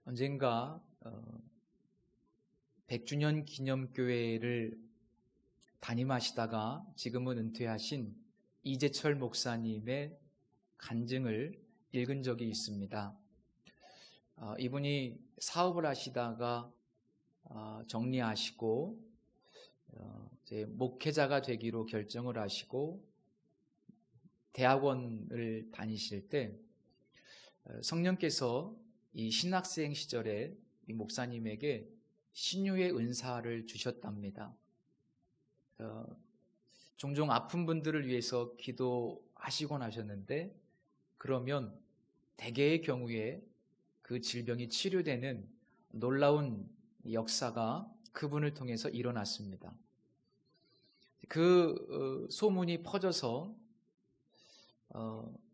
언젠가 100주년 기념교회를 담임하시다가 지금은 은퇴하신 이재철 목사님의 간증을 읽은 적이 있습니다. 이분이 사업을 하시다가 정리하시고 이제 목회자가 되기로 결정을 하시고 대학원을 다니실 때 성령께서 이 신학생 시절에 이 목사님에게 신유의 은사를 주셨답니다. 종종 아픈 분들을 위해서 기도하시곤 하셨는데, 그러면 대개의 경우에 그 질병이 치료되는 놀라운 역사가 그분을 통해서 일어났습니다. 그 소문이 퍼져서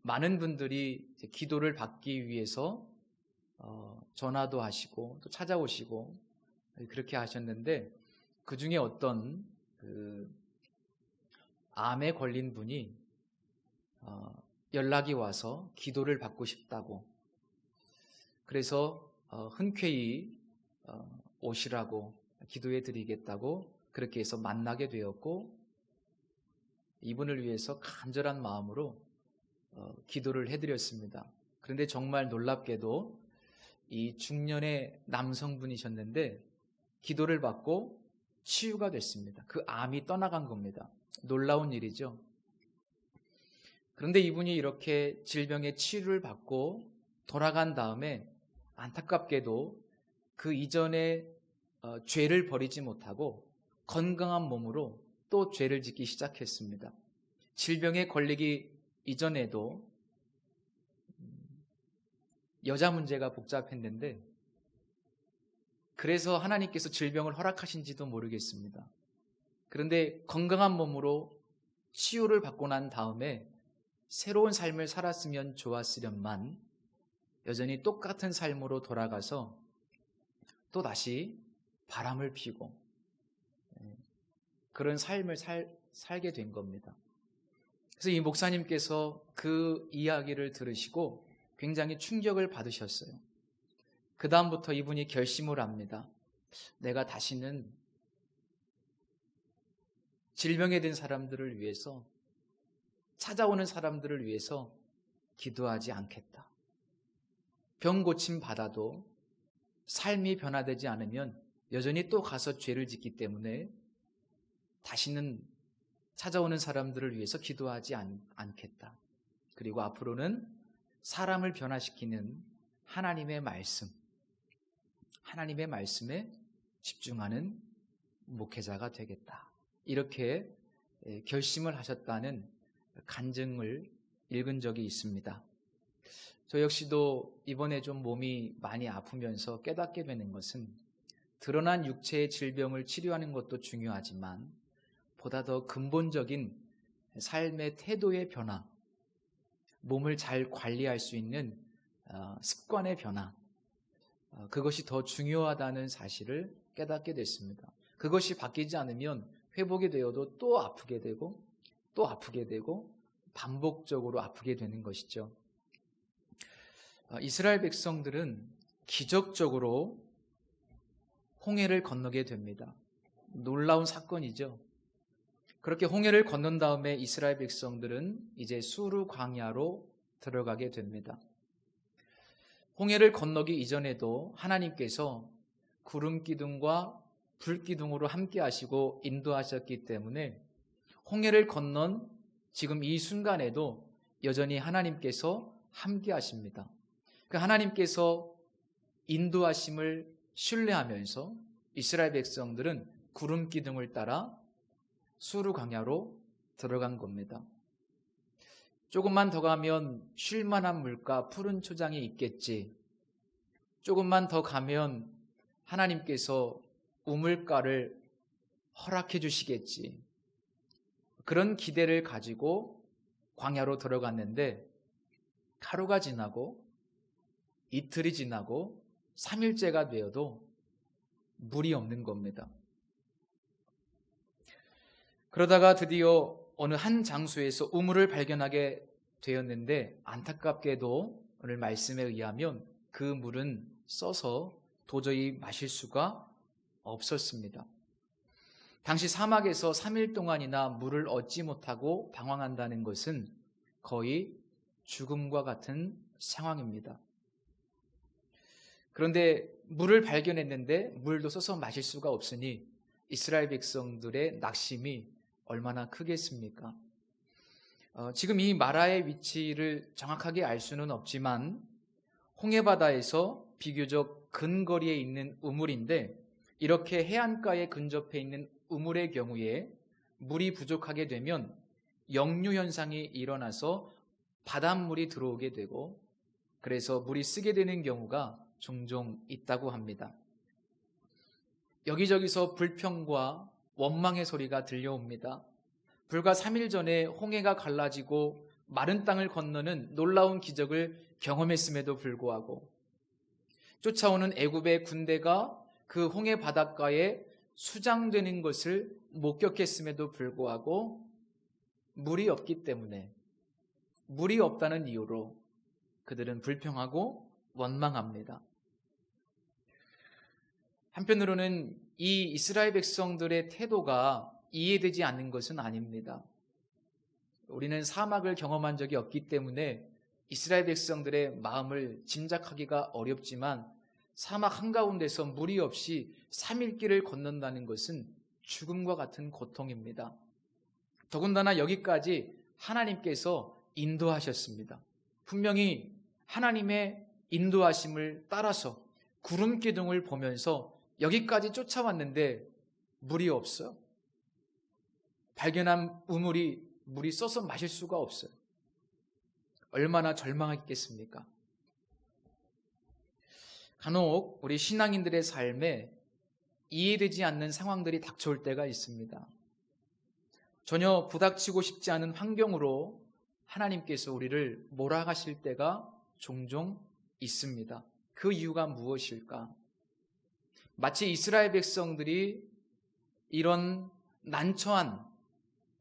많은 분들이 기도를 받기 위해서 전화도 하시고 또 찾아오시고 그렇게 하셨는데, 그 중에 어떤 암에 걸린 분이 연락이 와서 기도를 받고 싶다고, 그래서 흔쾌히 오시라고 기도해 드리겠다고 그렇게 해서 만나게 되었고, 이분을 위해서 간절한 마음으로 기도를 해드렸습니다. 그런데 정말 놀랍게도 이 중년의 남성분이셨는데 기도를 받고 치유가 됐습니다. 그 암이 떠나간 겁니다. 놀라운 일이죠. 그런데 이분이 이렇게 질병의 치유를 받고 돌아간 다음에 안타깝게도 그 이전에 죄를 버리지 못하고 건강한 몸으로 또 죄를 짓기 시작했습니다. 질병에 걸리기 이전에도 여자 문제가 복잡했는데, 그래서 하나님께서 질병을 허락하신지도 모르겠습니다. 그런데 건강한 몸으로 치유를 받고 난 다음에 새로운 삶을 살았으면 좋았으련만 여전히 똑같은 삶으로 돌아가서 또 다시 바람을 피고 그런 삶을 살게 된 겁니다. 그래서 이 목사님께서 그 이야기를 들으시고 굉장히 충격을 받으셨어요. 그 다음부터 이분이 결심을 합니다. 내가 다시는 질병에 든 사람들을 위해서, 찾아오는 사람들을 위해서 기도하지 않겠다. 병 고침 받아도 삶이 변화되지 않으면 여전히 또 가서 죄를 짓기 때문에 다시는 찾아오는 사람들을 위해서 기도하지 않겠다. 그리고 앞으로는 사람을 변화시키는 하나님의 말씀에 집중하는 목회자가 되겠다. 이렇게 결심을 하셨다는 간증을 읽은 적이 있습니다. 저 역시도 이번에 좀 몸이 많이 아프면서 깨닫게 되는 것은, 드러난 육체의 질병을 치료하는 것도 중요하지만 보다 더 근본적인 삶의 태도의 변화, 몸을 잘 관리할 수 있는 습관의 변화, 그것이 더 중요하다는 사실을 깨닫게 됐습니다. 그것이 바뀌지 않으면 회복이 되어도 또 아프게 되고 또 아프게 되고 반복적으로 아프게 되는 것이죠. 이스라엘 백성들은 기적적으로 홍해를 건너게 됩니다. 놀라운 사건이죠. 그렇게 홍해를 건넌 다음에 이스라엘 백성들은 이제 수르 광야로 들어가게 됩니다. 홍해를 건너기 이전에도 하나님께서 구름 기둥과 불 기둥으로 함께 하시고 인도하셨기 때문에 홍해를 건넌 지금 이 순간에도 여전히 하나님께서 함께 하십니다. 그 하나님께서 인도하심을 신뢰하면서 이스라엘 백성들은 구름 기둥을 따라 수르 광야로 들어간 겁니다. 조금만 더 가면 쉴만한 물가, 푸른 초장이 있겠지. 조금만 더 가면 하나님께서 우물가를 허락해 주시겠지. 그런 기대를 가지고 광야로 들어갔는데, 하루가 지나고 이틀이 지나고 3일째가 되어도 물이 없는 겁니다. 그러다가 드디어 어느 한 장소에서 우물을 발견하게 되었는데, 안타깝게도 오늘 말씀에 의하면 그 물은 써서 도저히 마실 수가 없었습니다. 당시 사막에서 3일 동안이나 물을 얻지 못하고 방황한다는 것은 거의 죽음과 같은 상황입니다. 그런데 물을 발견했는데 물도 써서 마실 수가 없으니 이스라엘 백성들의 낙심이 얼마나 크겠습니까? 지금 이 마라의 위치를 정확하게 알 수는 없지만 홍해바다에서 비교적 근거리에 있는 우물인데, 이렇게 해안가에 근접해 있는 우물의 경우에 물이 부족하게 되면 역류 현상이 일어나서 바닷물이 들어오게 되고, 그래서 물이 쓰게 되는 경우가 종종 있다고 합니다. 여기저기서 불평과 원망의 소리가 들려옵니다. 불과 3일 전에 홍해가 갈라지고 마른 땅을 건너는 놀라운 기적을 경험했음에도 불구하고, 쫓아오는 애굽의 군대가 그 홍해 바닷가에 수장되는 것을 목격했음에도 불구하고 물이 없기 때문에, 물이 없다는 이유로 그들은 불평하고 원망합니다. 한편으로는 이 이스라엘 백성들의 태도가 이해되지 않는 것은 아닙니다. 우리는 사막을 경험한 적이 없기 때문에 이스라엘 백성들의 마음을 짐작하기가 어렵지만, 사막 한가운데서 물이 없이 3일 길을 건넌다는 것은 죽음과 같은 고통입니다. 더군다나 여기까지 하나님께서 인도하셨습니다. 분명히 하나님의 인도하심을 따라서 구름 기둥을 보면서 여기까지 쫓아왔는데 물이 없어요. 발견한 우물이 물이 써서 마실 수가 없어요. 얼마나 절망했겠습니까? 간혹 우리 신앙인들의 삶에 이해되지 않는 상황들이 닥쳐올 때가 있습니다. 전혀 부닥치고 싶지 않은 환경으로 하나님께서 우리를 몰아가실 때가 종종 있습니다. 그 이유가 무엇일까? 마치 이스라엘 백성들이 이런 난처한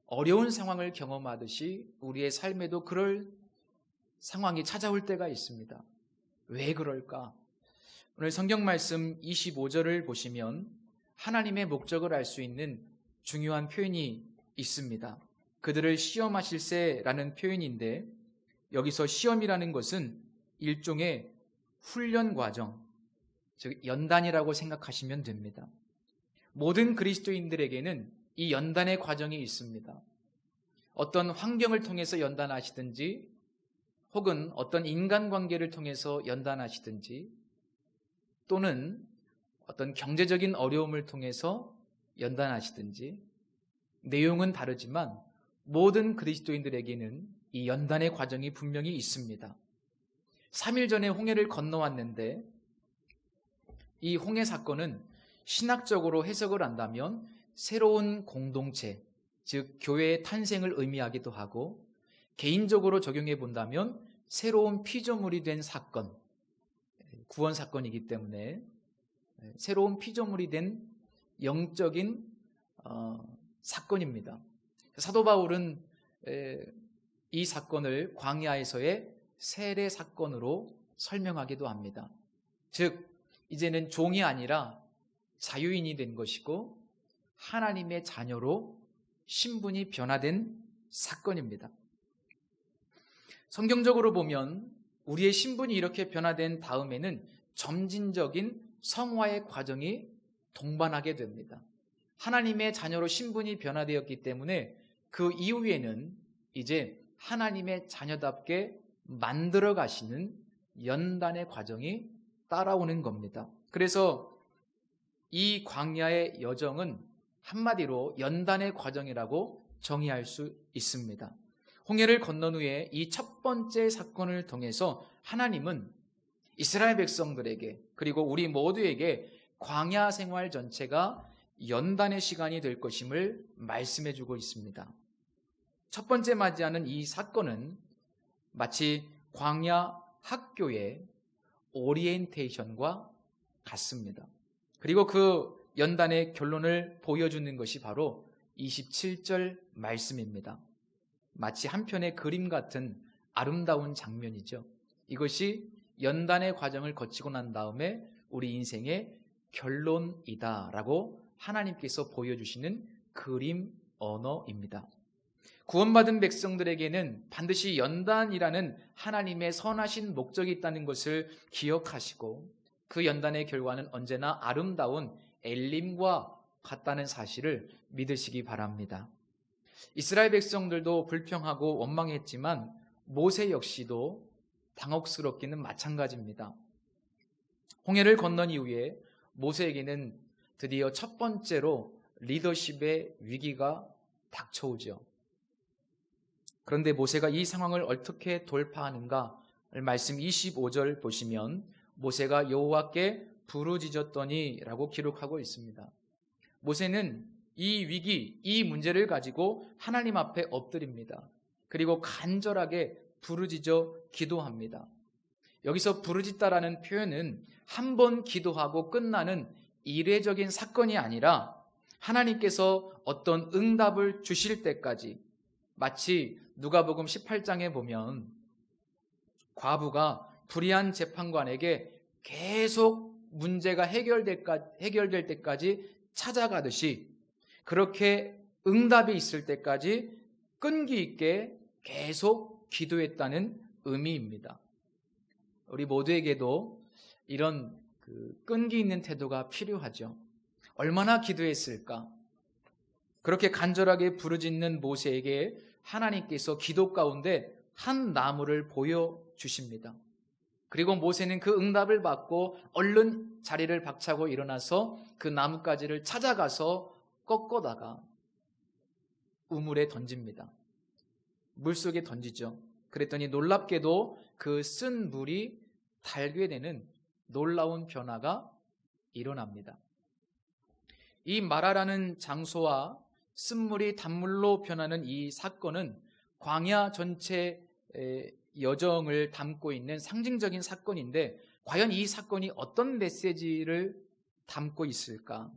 어려운 상황을 경험하듯이 우리의 삶에도 그럴 상황이 찾아올 때가 있습니다. 왜 그럴까? 오늘 성경 말씀 25절을 보시면 하나님의 목적을 알 수 있는 중요한 표현이 있습니다. 그들을 시험하실세라는 표현인데, 여기서 시험이라는 것은 일종의 훈련 과정, 즉 연단이라고 생각하시면 됩니다. 모든 그리스도인들에게는 이 연단의 과정이 있습니다. 어떤 환경을 통해서 연단하시든지, 혹은 어떤 인간관계를 통해서 연단하시든지, 또는 어떤 경제적인 어려움을 통해서 연단하시든지, 내용은 다르지만 모든 그리스도인들에게는 이 연단의 과정이 분명히 있습니다. 3일 전에 홍해를 건너왔는데, 이 홍해 사건은 신학적으로 해석을 한다면 새로운 공동체, 즉 교회의 탄생을 의미하기도 하고, 개인적으로 적용해 본다면 새로운 피조물이 된 사건, 구원 사건이기 때문에 새로운 피조물이 된 영적인 사건입니다. 사도 바울은 이 사건을 광야에서의 세례 사건으로 설명하기도 합니다. 즉 이제는 종이 아니라 자유인이 된 것이고 하나님의 자녀로 신분이 변화된 사건입니다. 성경적으로 보면 우리의 신분이 이렇게 변화된 다음에는 점진적인 성화의 과정이 동반하게 됩니다. 하나님의 자녀로 신분이 변화되었기 때문에 그 이후에는 이제 하나님의 자녀답게 만들어 가시는 연단의 과정이 따라오는 겁니다. 그래서 이 광야의 여정은 한마디로 연단의 과정이라고 정의할 수 있습니다. 홍해를 건넌 후에 이 첫 번째 사건을 통해서 하나님은 이스라엘 백성들에게, 그리고 우리 모두에게 광야 생활 전체가 연단의 시간이 될 것임을 말씀해 주고 있습니다. 첫 번째 맞이하는 이 사건은 마치 광야 학교의 오리엔테이션과 같습니다. 그리고 그 연단의 결론을 보여주는 것이 바로 27절 말씀입니다. 마치 한 편의 그림 같은 아름다운 장면이죠. 이것이 연단의 과정을 거치고 난 다음에 우리 인생의 결론이다라고 하나님께서 보여주시는 그림 언어입니다. 구원받은 백성들에게는 반드시 연단이라는 하나님의 선하신 목적이 있다는 것을 기억하시고 그 연단의 결과는 언제나 아름다운 엘림과 같다는 사실을 믿으시기 바랍니다. 이스라엘 백성들도 불평하고 원망했지만 모세 역시도 당혹스럽기는 마찬가지입니다. 홍해를 건넌 이후에 모세에게는 드디어 첫 번째로 리더십의 위기가 닥쳐오죠. 그런데 모세가 이 상황을 어떻게 돌파하는가? 말씀 25절 보시면 모세가 여호와께 부르짖었더니 라고 기록하고 있습니다. 모세는 이 위기, 이 문제를 가지고 하나님 앞에 엎드립니다. 그리고 간절하게 부르짖어 기도합니다. 여기서 부르짖다라는 표현은 한 번 기도하고 끝나는 이례적인 사건이 아니라 하나님께서 어떤 응답을 주실 때까지, 마치 누가복음 18장에 보면 과부가 불의한 재판관에게 계속 문제가 해결될 때까지 찾아가듯이 그렇게 응답이 있을 때까지 끈기 있게 계속 기도했다는 의미입니다. 우리 모두에게도 이런 끈기 있는 태도가 필요하죠. 얼마나 기도했을까? 그렇게 간절하게 부르짖는 모세에게 하나님께서 기도 가운데 한 나무를 보여주십니다. 그리고 모세는 그 응답을 받고 얼른 자리를 박차고 일어나서 그 나뭇가지를 찾아가서 꺾어다가 우물에 던집니다. 물속에 던지죠. 그랬더니 놀랍게도 그 쓴 물이 달게 되는 놀라운 변화가 일어납니다. 이 마라라는 장소와 쓴물이 단물로 변하는 이 사건은 광야 전체의 여정을 담고 있는 상징적인 사건인데 과연 이 사건이 어떤 메시지를 담고 있을까?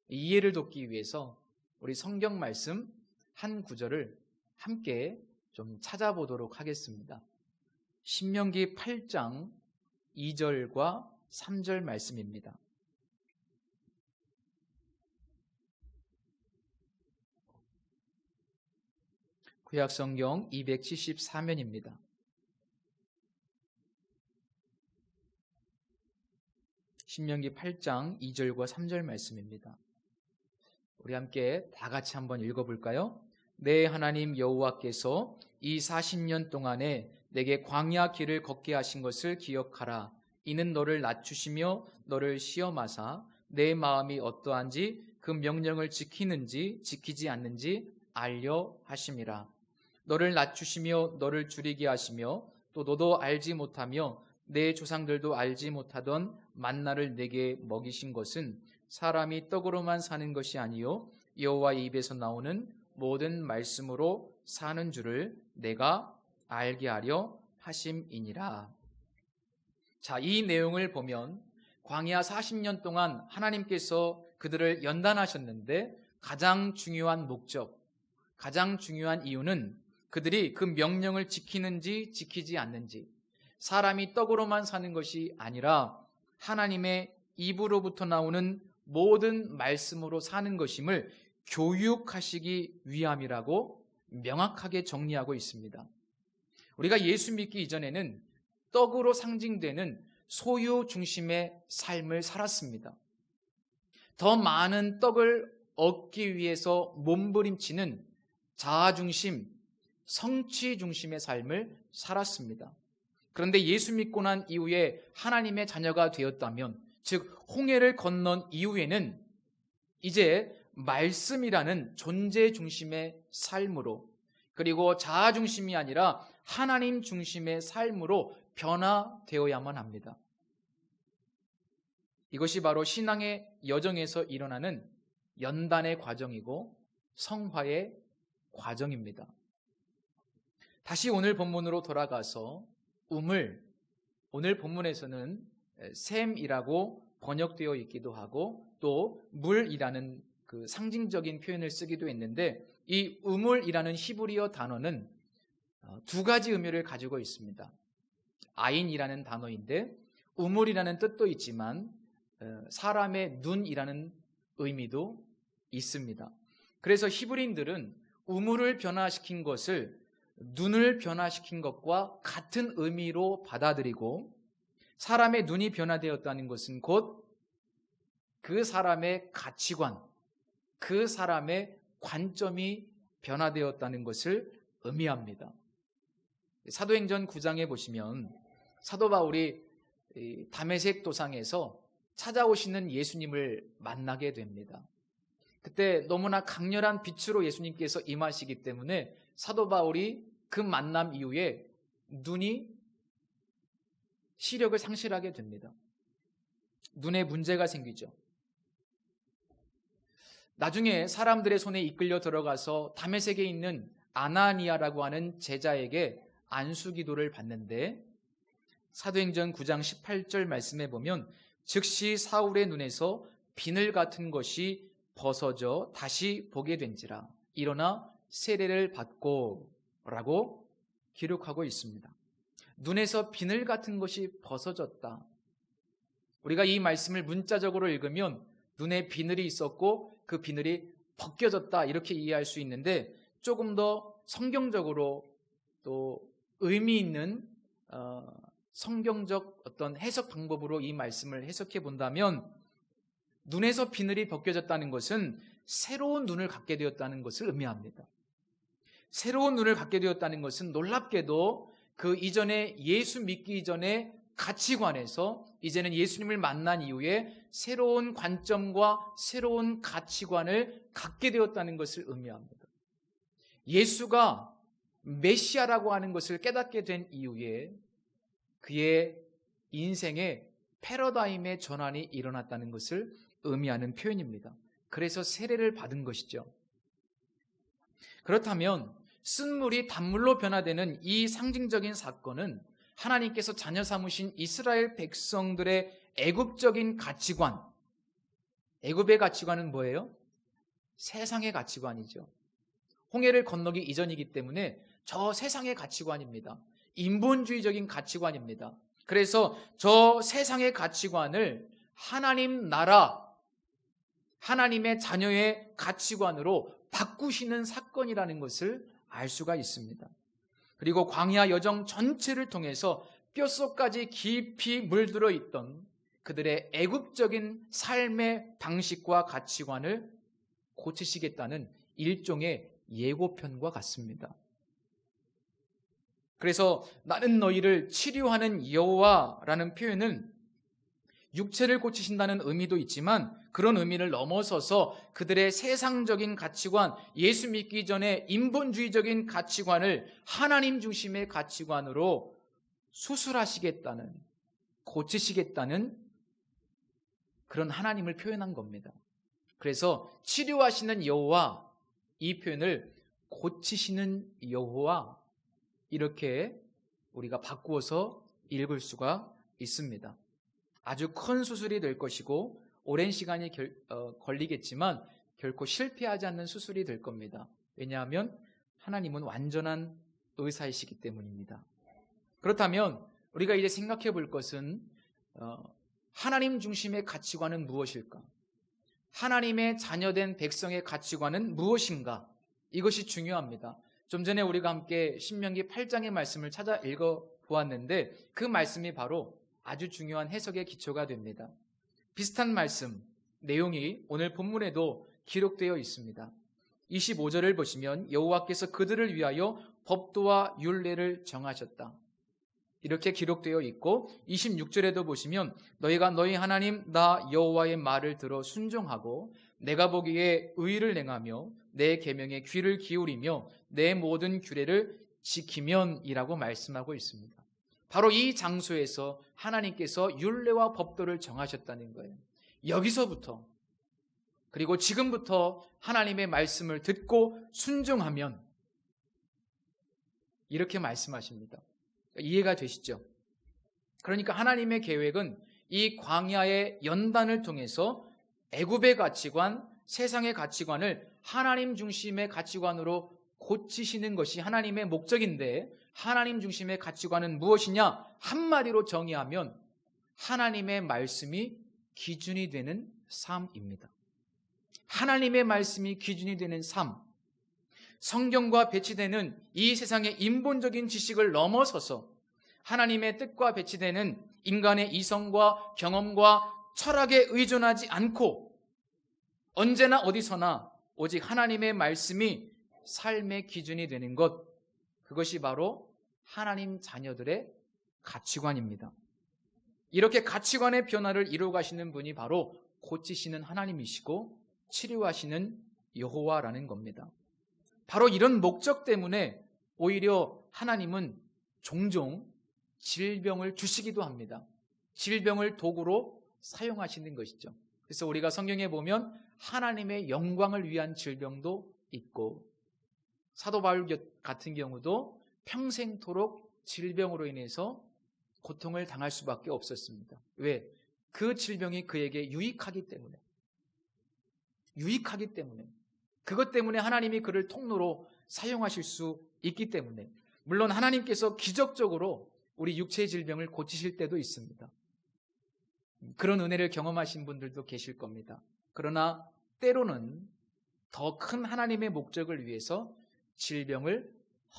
이해를 돕기 위해서 우리 성경 말씀 한 구절을 함께 좀 찾아보도록 하겠습니다. 신명기 8장 2절과 3절 말씀입니다. 구약성경 274면입니다. 신명기 8장 2절과 3절 말씀입니다. 우리 함께 다 같이 한번 읽어볼까요? 내 하나님 여호와께서 이 40년 동안에 내게 광야 길을 걷게 하신 것을 기억하라. 이는 너를 낮추시며 너를 시험하사 내 마음이 어떠한지 그 명령을 지키는지 지키지 않는지 알려 하심이라. 너를 낮추시며 너를 줄이게 하시며 또 너도 알지 못하며 내 조상들도 알지 못하던 만나를 내게 먹이신 것은 사람이 떡으로만 사는 것이 아니요 여호와의 입에서 나오는 모든 말씀으로 사는 줄을 내가 알게 하려 하심이니라. 자, 이 내용을 보면 광야 40년 동안 하나님께서 그들을 연단하셨는데 가장 중요한 목적, 가장 중요한 이유는 그들이 그 명령을 지키는지 지키지 않는지, 사람이 떡으로만 사는 것이 아니라 하나님의 입으로부터 나오는 모든 말씀으로 사는 것임을 교육하시기 위함이라고 명확하게 정리하고 있습니다. 우리가 예수 믿기 이전에는 떡으로 상징되는 소유 중심의 삶을 살았습니다. 더 많은 떡을 얻기 위해서 몸부림치는 자아 중심, 성취 중심의 삶을 살았습니다. 그런데 예수 믿고 난 이후에 하나님의 자녀가 되었다면, 즉 홍해를 건넌 이후에는 이제 말씀이라는 존재 중심의 삶으로, 그리고 자아 중심이 아니라 하나님 중심의 삶으로 변화되어야만 합니다. 이것이 바로 신앙의 여정에서 일어나는 연단의 과정이고 성화의 과정입니다. 다시 오늘 본문으로 돌아가서 오늘 본문에서는 샘이라고 번역되어 있기도 하고 또 물이라는 그 상징적인 표현을 쓰기도 했는데, 이 우물이라는 히브리어 단어는 두 가지 의미를 가지고 있습니다. 아인이라는 단어인데 우물이라는 뜻도 있지만 사람의 눈이라는 의미도 있습니다. 그래서 히브리인들은 우물을 변화시킨 것을 눈을 변화시킨 것과 같은 의미로 받아들이고, 사람의 눈이 변화되었다는 것은 곧 그 사람의 가치관, 그 사람의 관점이 변화되었다는 것을 의미합니다. 사도행전 9장에 보시면 사도 바울이 다메섹 도상에서 찾아오시는 예수님을 만나게 됩니다. 그때 너무나 강렬한 빛으로 예수님께서 임하시기 때문에 사도 바울이 그 만남 이후에 눈이 시력을 상실하게 됩니다. 눈에 문제가 생기죠. 나중에 사람들의 손에 이끌려 들어가서 다메섹에 있는 아나니아라고 하는 제자에게 안수기도를 받는데, 사도행전 9장 18절 말씀에 보면 즉시 사울의 눈에서 비늘 같은 것이 벗어져 다시 보게 된지라 일어나 세례를 받고 라고 기록하고 있습니다. 눈에서 비늘 같은 것이 벗어졌다. 우리가 이 말씀을 문자적으로 읽으면 눈에 비늘이 있었고 그 비늘이 벗겨졌다 이렇게 이해할 수 있는데, 조금 더 성경적으로 또 의미 있는 성경적 어떤 해석 방법으로 이 말씀을 해석해 본다면, 눈에서 비늘이 벗겨졌다는 것은 새로운 눈을 갖게 되었다는 것을 의미합니다. 새로운 눈을 갖게 되었다는 것은 놀랍게도 그 이전에 예수 믿기 이전의 가치관에서 이제는 예수님을 만난 이후에 새로운 관점과 새로운 가치관을 갖게 되었다는 것을 의미합니다. 예수가 메시아라고 하는 것을 깨닫게 된 이후에 그의 인생에 패러다임의 전환이 일어났다는 것을 의미하는 표현입니다. 그래서 세례를 받은 것이죠. 그렇다면 쓴물이 단물로 변화되는 이 상징적인 사건은 하나님께서 자녀 삼으신 이스라엘 백성들의 애굽적인 가치관, 애굽의 가치관은 뭐예요? 세상의 가치관이죠. 홍해를 건너기 이전이기 때문에 저 세상의 가치관입니다. 인본주의적인 가치관입니다. 그래서 저 세상의 가치관을 하나님 나라, 하나님의 자녀의 가치관으로 바꾸시는 사건이라는 것을 알 수가 있습니다. 그리고 광야 여정 전체를 통해서 뼛속까지 깊이 물들어 있던 그들의 애굽적인 삶의 방식과 가치관을 고치시겠다는 일종의 예고편과 같습니다. 그래서 나는 너희를 치료하는 여호와라는 표현은 육체를 고치신다는 의미도 있지만 그런 의미를 넘어서서 그들의 세상적인 가치관, 예수 믿기 전에 인본주의적인 가치관을 하나님 중심의 가치관으로 수술하시겠다는, 고치시겠다는 그런 하나님을 표현한 겁니다. 그래서 치료하시는 여호와, 이 표현을 고치시는 여호와 이렇게 우리가 바꾸어서 읽을 수가 있습니다. 아주 큰 수술이 될 것이고 오랜 시간이 걸리겠지만 결코 실패하지 않는 수술이 될 겁니다. 왜냐하면 하나님은 완전한 의사이시기 때문입니다. 그렇다면 우리가 이제 생각해 볼 것은 하나님 중심의 가치관은 무엇일까? 하나님의 자녀된 백성의 가치관은 무엇인가? 이것이 중요합니다. 좀 전에 우리가 함께 신명기 8장의 말씀을 찾아 읽어보았는데 그 말씀이 바로 아주 중요한 해석의 기초가 됩니다. 비슷한 말씀, 내용이 오늘 본문에도 기록되어 있습니다. 25절을 보시면 여호와께서 그들을 위하여 법도와 율례를 정하셨다. 이렇게 기록되어 있고 26절에도 보시면 너희가 너희 하나님 나 여호와의 말을 들어 순종하고 내가 보기에 의를 행하며 내 계명에 귀를 기울이며 내 모든 규례를 지키면이라고 말씀하고 있습니다. 바로 이 장소에서 하나님께서 율례와 법도를 정하셨다는 거예요. 여기서부터 그리고 지금부터 하나님의 말씀을 듣고 순종하면 이렇게 말씀하십니다. 이해가 되시죠? 그러니까 하나님의 계획은 이 광야의 연단을 통해서 애굽의 가치관, 세상의 가치관을 하나님 중심의 가치관으로 고치시는 것이 하나님의 목적인데 하나님 중심의 가치관은 무엇이냐? 한마디로 정의하면 하나님의 말씀이 기준이 되는 삶입니다. 하나님의 말씀이 기준이 되는 삶. 성경과 배치되는 이 세상의 인본적인 지식을 넘어서서 하나님의 뜻과 배치되는 인간의 이성과 경험과 철학에 의존하지 않고 언제나 어디서나 오직 하나님의 말씀이 삶의 기준이 되는 것, 그것이 바로 하나님 자녀들의 가치관입니다. 이렇게 가치관의 변화를 이루어 가시는 분이 바로 고치시는 하나님이시고 치료하시는 여호와라는 겁니다. 바로 이런 목적 때문에 오히려 하나님은 종종 질병을 주시기도 합니다. 질병을 도구로 사용하시는 것이죠. 그래서 우리가 성경에 보면 하나님의 영광을 위한 질병도 있고 사도 바울 같은 경우도 평생토록 질병으로 인해서 고통을 당할 수밖에 없었습니다. 왜? 그 질병이 그에게 유익하기 때문에. 유익하기 때문에. 그것 때문에 하나님이 그를 통로로 사용하실 수 있기 때문에. 물론 하나님께서 기적적으로 우리 육체의 질병을 고치실 때도 있습니다. 그런 은혜를 경험하신 분들도 계실 겁니다. 그러나 때로는 더 큰 하나님의 목적을 위해서 질병을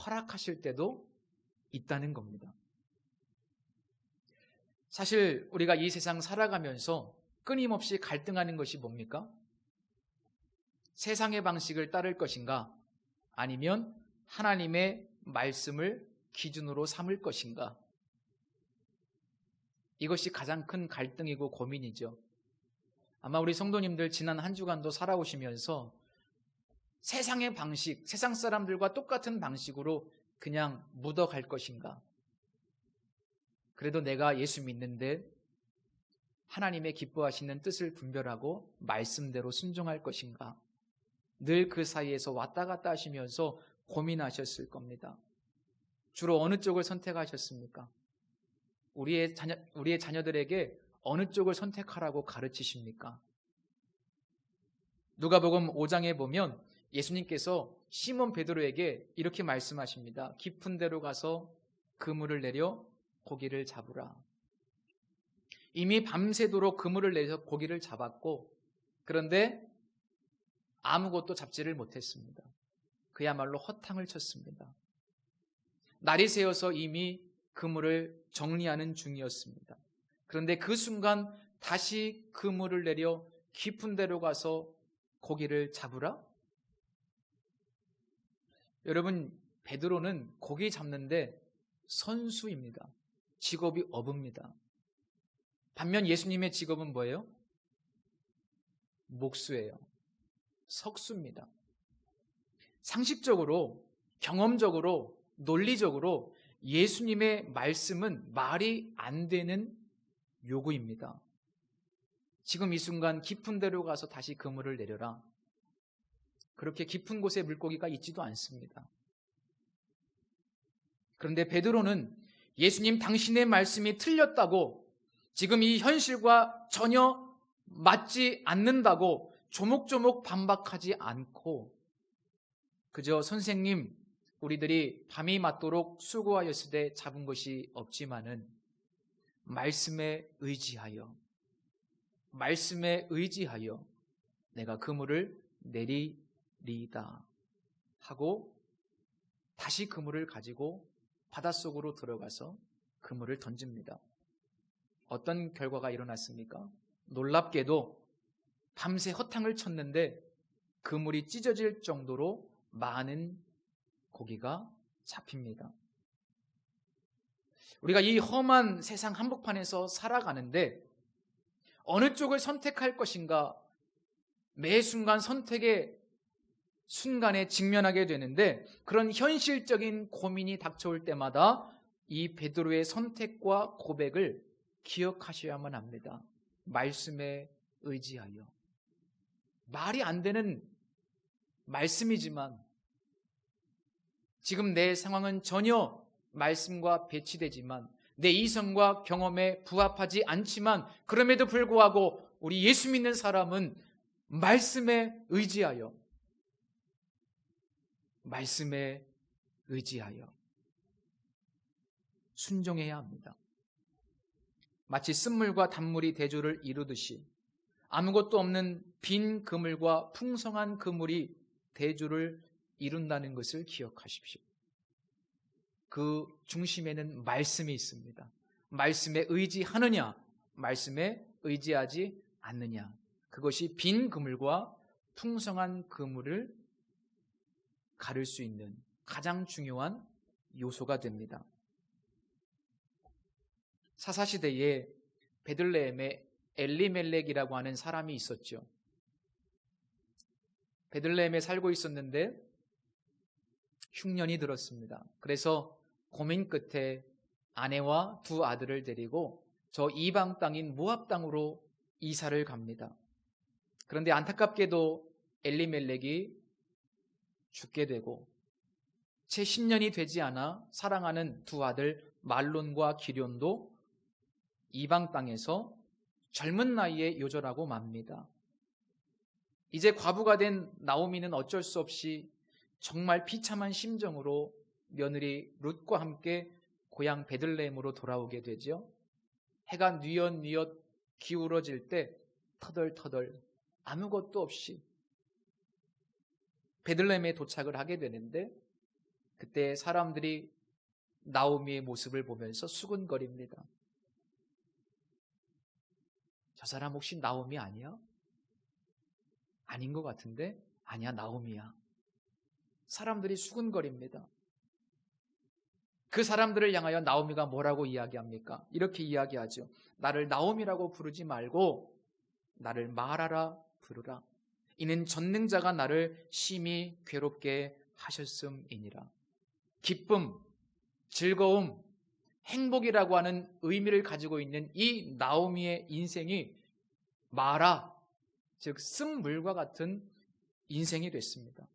허락하실 때도 있다는 겁니다. 사실 우리가 이 세상 살아가면서 끊임없이 갈등하는 것이 뭡니까? 세상의 방식을 따를 것인가? 아니면 하나님의 말씀을 기준으로 삼을 것인가? 이것이 가장 큰 갈등이고 고민이죠. 아마 우리 성도님들 지난 한 주간도 살아오시면서 세상의 방식, 세상 사람들과 똑같은 방식으로 그냥 묻어갈 것인가? 그래도 내가 예수 믿는데 하나님의 기뻐하시는 뜻을 분별하고 말씀대로 순종할 것인가? 늘 그 사이에서 왔다 갔다 하시면서 고민하셨을 겁니다. 주로 어느 쪽을 선택하셨습니까? 우리의 자녀들에게 어느 쪽을 선택하라고 가르치십니까? 누가복음 5장에 보면 예수님께서 시몬 베드로에게 이렇게 말씀하십니다. 깊은 데로 가서 그물을 내려 고기를 잡으라. 이미 밤새도록 그물을 내서 고기를 잡았고 그런데 아무것도 잡지를 못했습니다. 그야말로 허탕을 쳤습니다. 날이 새어서 이미 그물을 정리하는 중이었습니다. 그런데 그 순간 다시 그물을 내려 깊은 데로 가서 고기를 잡으라? 여러분, 베드로는 고기 잡는데 선수입니다. 직업이 어부입니다. 반면 예수님의 직업은 뭐예요? 목수예요. 석수입니다. 상식적으로, 경험적으로, 논리적으로 예수님의 말씀은 말이 안 되는 요구입니다. 지금 이 순간 깊은 데로 가서 다시 그물을 내려라. 그렇게 깊은 곳에 물고기가 있지도 않습니다. 그런데 베드로는 예수님 당신의 말씀이 틀렸다고, 지금 이 현실과 전혀 맞지 않는다고 조목조목 반박하지 않고 그저 선생님, 우리들이 밤이 맞도록 수고하였을 때 잡은 것이 없지만은 말씀에 의지하여 내가 그물을 내리리이다 하고 다시 그물을 가지고 바닷속으로 들어가서 그물을 던집니다. 어떤 결과가 일어났습니까? 놀랍게도 밤새 허탕을 쳤는데 그물이 찢어질 정도로 많은 고기가 잡힙니다. 우리가 이 험한 세상 한복판에서 살아가는데 어느 쪽을 선택할 것인가 매 순간 선택의 순간에 직면하게 되는데 그런 현실적인 고민이 닥쳐올 때마다 이 베드로의 선택과 고백을 기억하셔야만 합니다. 말씀에 의지하여. 말이 안 되는 말씀이지만 지금 내 상황은 전혀 말씀과 배치되지만 내 이성과 경험에 부합하지 않지만 그럼에도 불구하고 우리 예수 믿는 사람은 말씀에 의지하여 말씀에 의지하여 순종해야 합니다. 마치 쓴물과 단물이 대조를 이루듯이 아무것도 없는 빈 그물과 풍성한 그물이 대조를 이룬다는 것을 기억하십시오. 그 중심에는 말씀이 있습니다. 말씀에 의지하느냐, 말씀에 의지하지 않느냐, 그것이 빈 그물과 풍성한 그물을 가를 수 있는 가장 중요한 요소가 됩니다. 사사시대에 베들레헴에 엘리멜렉이라고 하는 사람이 있었죠. 베들레헴에 살고 있었는데 흉년이 들었습니다. 그래서 고민 끝에 아내와 두 아들을 데리고 저 이방 땅인 모압 땅으로 이사를 갑니다. 그런데 안타깝게도 엘리멜렉이 죽게 되고 채 10년이 되지 않아 사랑하는 두 아들 말론과 기럨도 이방 땅에서 젊은 나이에 요절하고 맙니다. 이제 과부가 된 나오미는 어쩔 수 없이 정말 비참한 심정으로 며느리 룻과 함께 고향 베들레헴으로 돌아오게 되죠. 해가 뉘엿뉘엿 기울어질 때 터덜터덜 아무것도 없이 베들레헴에 도착을 하게 되는데 그때 사람들이 나오미의 모습을 보면서 수군거립니다. 저 사람 혹시 나오미 아니야? 아닌 것 같은데? 아니야, 나오미야. 사람들이 수군거립니다. 그 사람들을 향하여 나오미가 뭐라고 이야기합니까? 이렇게 이야기하죠. 나를 나오미라고 부르지 말고 나를 마라라 부르라. 이는 전능자가 나를 심히 괴롭게 하셨음이니라. 기쁨, 즐거움, 행복이라고 하는 의미를 가지고 있는 이 나오미의 인생이 마라, 즉 쓴물과 같은 인생이 됐습니다.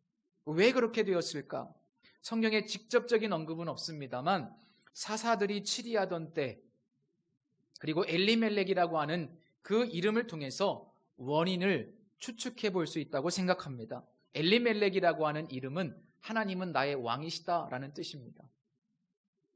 왜 그렇게 되었을까? 성경에 직접적인 언급은 없습니다만 사사들이 치리하던 때 그리고 엘리멜렉이라고 하는 그 이름을 통해서 원인을 추측해 볼 수 있다고 생각합니다. 엘리멜렉이라고 하는 이름은 하나님은 나의 왕이시다라는 뜻입니다.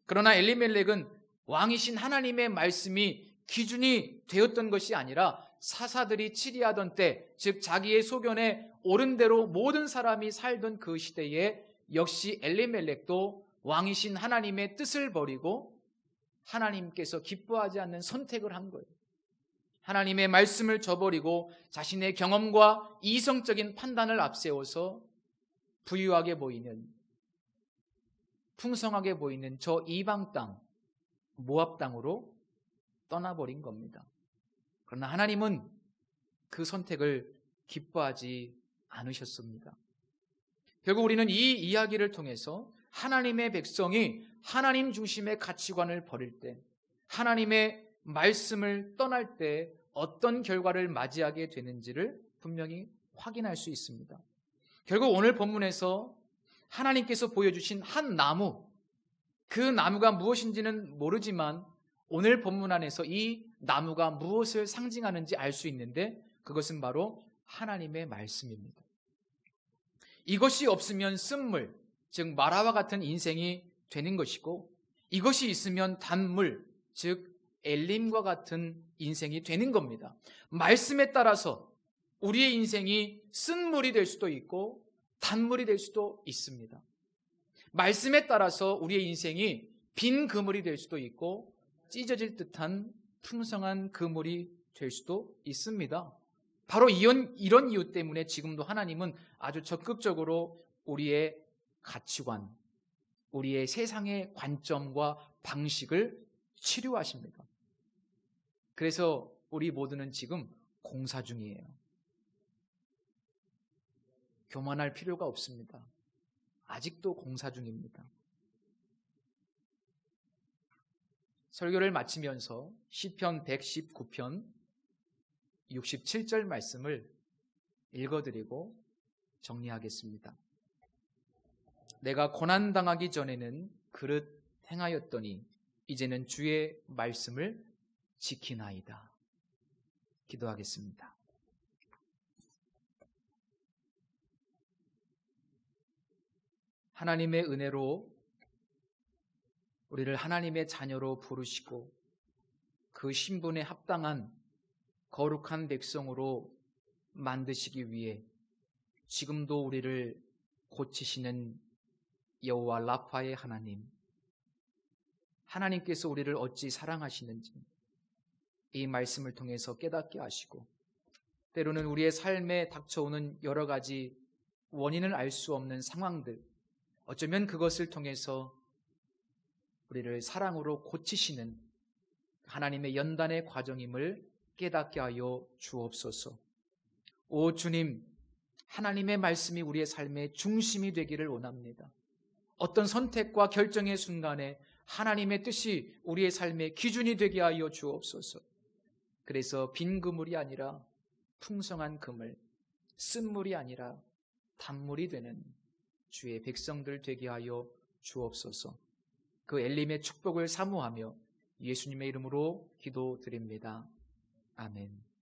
그러나 엘리멜렉은 왕이신 하나님의 말씀이 기준이 되었던 것이 아니라 사사들이 치리하던 때, 즉 자기의 소견에 옳은 대로 모든 사람이 살던 그 시대에 역시 엘리멜렉도 왕이신 하나님의 뜻을 버리고 하나님께서 기뻐하지 않는 선택을 한 거예요. 하나님의 말씀을 저버리고 자신의 경험과 이성적인 판단을 앞세워서 부유하게 보이는, 풍성하게 보이는 저 이방 땅, 모압 땅으로 떠나버린 겁니다. 그러나 하나님은 그 선택을 기뻐하지 않으셨습니다. 결국 우리는 이 이야기를 통해서 하나님의 백성이 하나님 중심의 가치관을 버릴 때, 하나님의 말씀을 떠날 때 어떤 결과를 맞이하게 되는지를 분명히 확인할 수 있습니다. 결국 오늘 본문에서 하나님께서 보여주신 한 나무, 그 나무가 무엇인지는 모르지만 오늘 본문 안에서 이 나무가 무엇을 상징하는지 알 수 있는데 그것은 바로 하나님의 말씀입니다. 이것이 없으면 쓴물, 즉 마라와 같은 인생이 되는 것이고 이것이 있으면 단물, 즉 엘림과 같은 인생이 되는 겁니다. 말씀에 따라서 우리의 인생이 쓴물이 될 수도 있고 단물이 될 수도 있습니다. 말씀에 따라서 우리의 인생이 빈 그물이 될 수도 있고 찢어질 듯한 풍성한 그물이 될 수도 있습니다. 바로 이런 이유 때문에 지금도 하나님은 아주 적극적으로 우리의 가치관, 우리의 세상의 관점과 방식을 치료하십니다. 그래서 우리 모두는 지금 공사 중이에요. 교만할 필요가 없습니다. 아직도 공사 중입니다. 설교를 마치면서 시편 119편 67절 말씀을 읽어드리고 정리하겠습니다. 내가 고난당하기 전에는 그릇 행하였더니 이제는 주의 말씀을 지키나이다. 기도하겠습니다. 하나님의 은혜로 우리를 하나님의 자녀로 부르시고 그 신분에 합당한 거룩한 백성으로 만드시기 위해 지금도 우리를 고치시는 여호와 라파의 하나님, 하나님께서 우리를 어찌 사랑하시는지 이 말씀을 통해서 깨닫게 하시고, 때로는 우리의 삶에 닥쳐오는 여러 가지 원인을 알 수 없는 상황들, 어쩌면 그것을 통해서 우리를 사랑으로 고치시는 하나님의 연단의 과정임을 깨닫게 하여 주옵소서. 오 주님, 하나님의 말씀이 우리의 삶의 중심이 되기를 원합니다. 어떤 선택과 결정의 순간에 하나님의 뜻이 우리의 삶의 기준이 되게 하여 주옵소서. 그래서 빈 그물이 아니라 풍성한 그물, 쓴물이 아니라 단물이 되는 주의 백성들 되게 하여 주옵소서. 그 엘림의 축복을 사모하며 예수님의 이름으로 기도드립니다. 아멘.